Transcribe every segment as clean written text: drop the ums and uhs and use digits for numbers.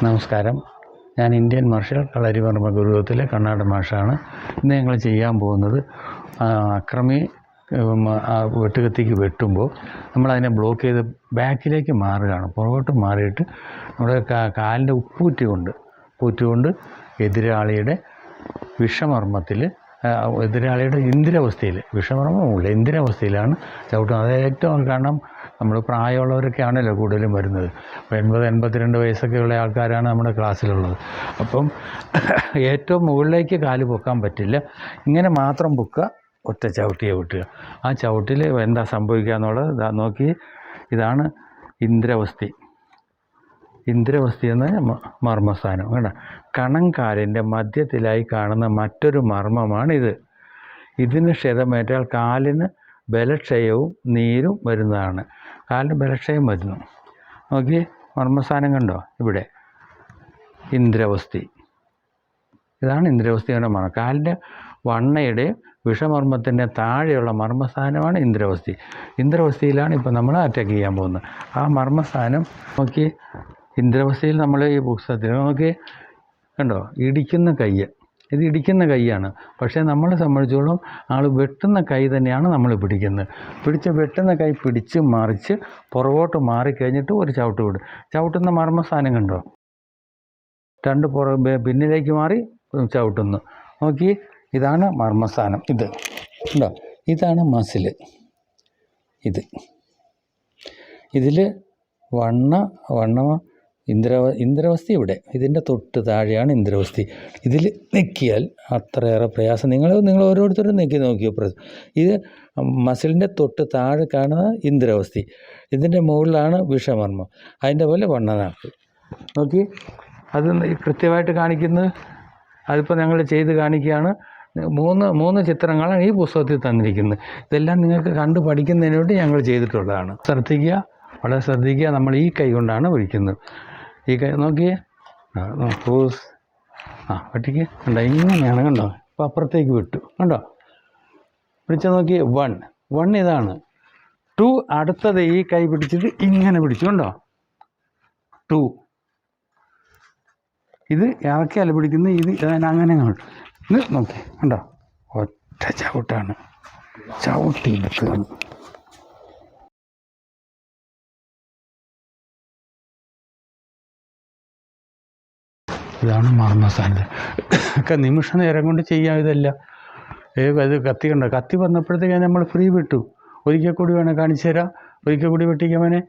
നമസ്കാരം. ഞാൻ Indian marshal കളരിവർമ്മ ഗുരുകുലത്തിലെ കണ്ണാട മാഷാണ്. ഇന്ന് ഞങ്ങൾ ചെയ്യാൻ പോകുന്നത് അക്രമി വെട്ടുകത്തിക്ക് വെട്ടുമ്പോൾ നമ്മളതിനെ ബ്ലോക്ക് ചെയ്ത് ബാക്കിലേക്ക് മാറുകയാണ്. പുറകോട്ട് മാറിയിട്ട് നമ്മുടെ കാലിൻ്റെ ഉപ്പൂറ്റുകൊണ്ട് എതിരാളിയുടെ വിഷമർമ്മത്തിൽ, എതിരാളിയുടെ ഇന്ദ്രിയാവസ്ഥയിൽ, വിഷമർമ്മമില്ല ഇന്ദ്രിയാവസ്ഥയിലാണ് ചവിട്ടുന്നത്. അത് ഏറ്റവും കാരണം നമ്മൾ പ്രായമുള്ളവരൊക്കെ ആണല്ലോ കൂടുതലും വരുന്നത്. 80-82 വയസ്സൊക്കെ ഉള്ള ആൾക്കാരാണ് നമ്മുടെ ക്ലാസ്സിലുള്ളത്. അപ്പം ഏറ്റവും മുകളിലേക്ക് കാല് പൊക്കാൻ പറ്റില്ല. ഇങ്ങനെ മാത്രം പൊക്കുക, ഒറ്റ ചവിട്ടിയെ വിട്ടുക. ആ ചവിട്ടിൽ എന്താ സംഭവിക്കുക എന്നുള്ളത് നോക്കി. ഇതാണ് ഇന്ദ്രവസ്തി. ഇന്ദ്രവസ്തി എന്ന മർമ്മസ്ഥാനം കേട്ടോ. കണങ്കാലിൻ്റെ മധ്യത്തിലായി കാണുന്ന മറ്റൊരു മർമ്മമാണിത്. ഇതിന് ക്ഷതമേറ്റാൽ കാലിന് ബലക്ഷയവും നീരും വരുന്നതാണ്. കാലിന് ബലക്ഷയം വരുന്നു. നോക്കി, മർമ്മസ്ഥാനം കണ്ടോ? ഇവിടെ ഇന്ദ്രവസ്തി. ഇതാണ് ഇന്ദ്രവസ്തിയുടെ മർമ്മം. കാലിൻ്റെ വണ്ണയുടെയും വിഷമർമ്മത്തിൻ്റെ താഴെയുള്ള മർമ്മസ്ഥാനമാണ് ഇന്ദ്രവസ്തി. ഇന്ദ്രവസ്തിയിലാണ് ഇപ്പോൾ നമ്മൾ അറ്റാക്ക് ചെയ്യാൻ പോകുന്നത്. ആ മർമ്മസ്ഥാനം നോക്കി. ഇന്ദ്രവസ്തിയിൽ നമ്മൾ ഈ പുസ്തകത്തിൽ നോക്കി കണ്ടോ, ഇടിക്കുന്ന കൈ. ഇത് ഇടിക്കുന്ന കൈയാണ്. പക്ഷേ നമ്മളെ സംബന്ധിച്ചോളം ആൾ വെട്ടുന്ന കൈ തന്നെയാണ് നമ്മൾ പിടിക്കുന്നത്. വെട്ടുന്ന കൈ പിടിച്ച് മറിച്ച് പുറകോട്ട് മാറിക്കഴിഞ്ഞിട്ട് ഒരു ചവിട്ട് വിടും. ചവിട്ടുന്ന മർമ്മസ്ഥാനം കണ്ടോ? രണ്ട് പിന്നിലേക്ക് മാറി ചവിട്ടുന്നു. നോക്കി, ഇതാണ് മർമ്മസ്ഥാനം. ഇത് കണ്ടോ? ഇതാണ് മസിൽ. ഇതിൽ ഇന്ദ്രവസ്തി ഇവിടെ. ഇതിൻ്റെ തൊട്ട് താഴെയാണ് ഇന്ദ്രവസ്തി. ഇതിൽ നെക്കിയാൽ അത്രയേറെ പ്രയാസം. നിങ്ങൾ ഓരോരുത്തരും നെക്കി നോക്കിയോ? ഇത് മസിലിൻ്റെ തൊട്ട് താഴെ കാണുന്ന ഇന്ദ്രവസ്തി. ഇതിൻ്റെ മുകളിലാണ് വിഷമർമ്മം. അതിൻ്റെ പോലെ വണ്ണനാക്ക്. നോക്കി, അത് കൃത്യമായിട്ട് കാണിക്കുന്നത്. അതിപ്പോൾ ഞങ്ങൾ ചെയ്ത് കാണിക്കുകയാണ്. മൂന്ന് ചിത്രങ്ങളാണ് ഈ പുസ്തകത്തിൽ തന്നിരിക്കുന്നത്. ഇതെല്ലാം നിങ്ങൾക്ക് കണ്ടു പഠിക്കുന്നതിന് വേണ്ടി ഞങ്ങൾ ചെയ്തിട്ടുള്ളതാണ്. വളരെ ശ്രദ്ധിക്കുക. നമ്മൾ ഈ കൈ കൊണ്ടാണ് പിടിക്കുന്നത്. ഈ കൈ നോക്കിയേ, വെട്ടിക്ക് കണ്ടോ? ഇങ്ങനെയാണ് കണ്ടോ? ഇപ്പോൾ അപ്പുറത്തേക്ക് വിട്ടു കണ്ടോ? പിടിച്ച നോക്കി. 1 ഇതാണ്. 2 അടുത്തത് ഈ കൈ പിടിച്ചിട്ട് ഇങ്ങനെ പിടിച്ചു കണ്ടോ? 2 ഇത് ഇറക്കിയല്ല പിടിക്കുന്നത്. ഇത് അങ്ങനെ ഇത് നോക്കി കണ്ടോ? ഒറ്റ ചവിട്ടാണ്. ചവിട്ടി എടുക്കുകയാണ്. ഇതാണ് മർമ്മസ്ഥാനത്ത്. ഒക്കെ നിമിഷ നേരം കൊണ്ട് ചെയ്യാം ഇതെല്ലാം. അത് കത്തി കണ്ടോ? കത്തി വന്നപ്പോഴത്തേക്ക് നമ്മൾ ഫ്രീ വിട്ടു. ഒരിക്കൽ കൂടി വേണേൽ കാണിച്ചു തരാം. ഒരിക്കൽ കൂടി വെട്ടിക്കാമനെ.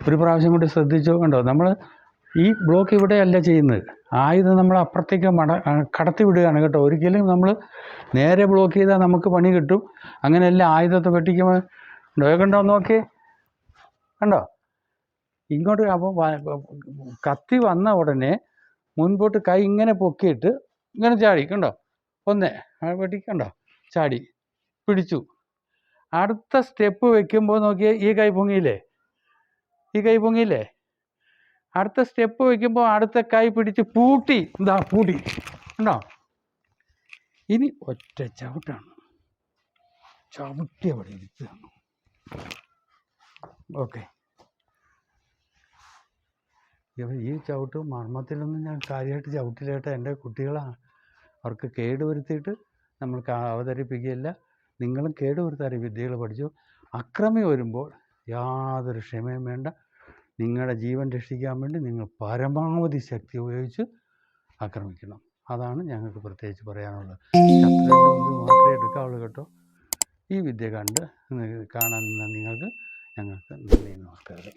ഒരു പ്രാവശ്യം കൂടി ശ്രദ്ധിച്ചോ. കണ്ടോ? നമ്മൾ ഈ ബ്ലോക്ക് ഇവിടെയല്ല ചെയ്യുന്നത്. ആയുധം നമ്മൾ അപ്പുറത്തേക്ക് കടത്തി വിടുകയാണ് കേട്ടോ. ഒരിക്കലും നമ്മൾ നേരെ ബ്ലോക്ക് ചെയ്താൽ നമുക്ക് പണി കിട്ടും. അങ്ങനെയല്ല ആയുധത്തെ വെട്ടിക്കുമ്പോൾ കണ്ടോ? നോക്കി കണ്ടോ? ഇങ്ങോട്ട് അപ്പോൾ കത്തി വന്ന ഉടനെ മുൻപോട്ട് കൈ ഇങ്ങനെ പൊക്കിയിട്ട് ഇങ്ങനെ ചാടി കണ്ടോ? വെട്ടിക്കണ്ടോ? ചാടി പിടിച്ചു. അടുത്ത സ്റ്റെപ്പ് വെക്കുമ്പോൾ നോക്കിയേ, ഈ കൈ പൊങ്ങിയില്ലേ? അടുത്ത സ്റ്റെപ്പ് വയ്ക്കുമ്പോൾ അടുത്ത കൈ പിടിച്ച് പൂട്ടി കണ്ടോ? ഇനി ഒറ്റ ചവിട്ടാണ്. ചവിട്ടി അവിടെ ഇരുത്തുകയാണ്. ഓക്കെ. ഈ ചവിട്ട് മർമ്മത്തിലൊന്നും ഞാൻ കാര്യമായിട്ട് ചവിട്ടിലേട്ട് എൻ്റെ കുട്ടികളാണ്. അവർക്ക് കേടുവരുത്തിയിട്ട് നമ്മൾക്ക് അവതരിപ്പിക്കുകയില്ല. നിങ്ങളും കേടുവരുത്താതെ വിദ്യകൾ പഠിച്ചു. അക്രമി വരുമ്പോൾ യാതൊരു ക്ഷമയും വേണ്ട. നിങ്ങളുടെ ജീവൻ രക്ഷിക്കാൻ വേണ്ടി നിങ്ങൾ പരമാവധി ശക്തി ഉപയോഗിച്ച് ആക്രമിക്കണം. അതാണ് ഞങ്ങൾക്ക് പ്രത്യേകിച്ച് പറയാനുള്ളത്. ശത്രുവിൻ്റെ മുമ്പിൽ മാത്രമേ എടുക്കാവുള്ളൂ കേട്ടോ. ഈ വിദ്യ കാണാൻ ഞങ്ങൾക്ക് നന്ദി, നമസ്കാരം.